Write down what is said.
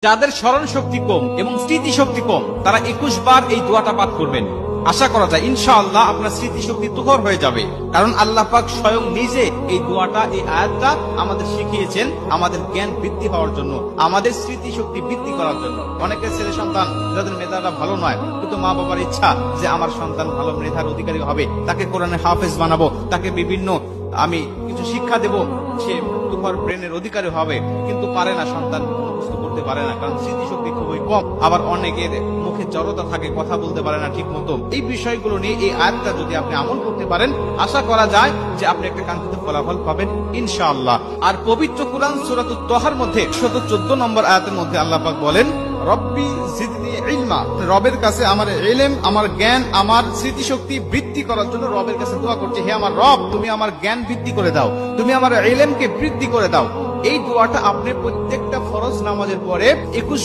যাদের স্মরণ শক্তি কম এবং স্মৃতি শক্তি কম তারা 21 বার এই দোয়াটা পাঠ করবেন। আশা করা যায় ইনশাআল্লাহ আপনার স্মৃতিশক্তি তুখর হয়ে যাবে, কারণ আল্লাহ পাক স্বয়ং নিজে এই দোয়াটা, এই আয়াতটা আমাদের শিখিয়েছেন আমাদের জ্ঞান বৃদ্ধি হওয়ার জন্য, আমাদের স্মৃতিশক্তি বৃদ্ধি করার জন্য। অনেকের ছেলে সন্তান যাদের মেধাটা ভালো নয়, কিন্তু মা বাবার ইচ্ছা যে আমার সন্তান ভালো মেধার অধিকারী হবে, তাকে কোরআনের হাফেজ বানাবো, তাকে বিভিন্ন আমি কিছু শিক্ষা দেব, সে তুখর ব্রেনের অধিকারী হবে, কিন্তু পারে না, সন্তান মুখস্থ করতে পারে না, কারণ স্মৃতিশক্তি খুবই কম। আবার অনেকের মুখে জড়তা থাকে, কথা বলতে পারে না ঠিক মতো। এই বিষয়গুলো নিয়ে এই আয়াতটা যদি আপনি আমল করতে পারেন, আশা করা যায় যে আপনি একটা কাঙ্ক্ষিত ফলাফল পাবেন ইনশাআল্লাহ। আর পবিত্র কুরআন সূরাতুত তাহার মধ্যে 114 নম্বর আয়াতের মধ্যে আল্লাহ পাক বলেন, রব্বি জিদনি ইলমা, রবের কাছে আমার ইলম, আমার জ্ঞান, আমার স্মৃতিশক্তি বৃদ্ধি করার জন্য রবের কাছে দোয়া করছে, হে আমার রব, তুমি আমার জ্ঞান বৃদ্ধি করে দাও, তুমি আমার ইলমকে বৃদ্ধি করে দাও। এই দোয়াটা আপনি প্রত্যেকটা ফরজ নামাজের পরে 21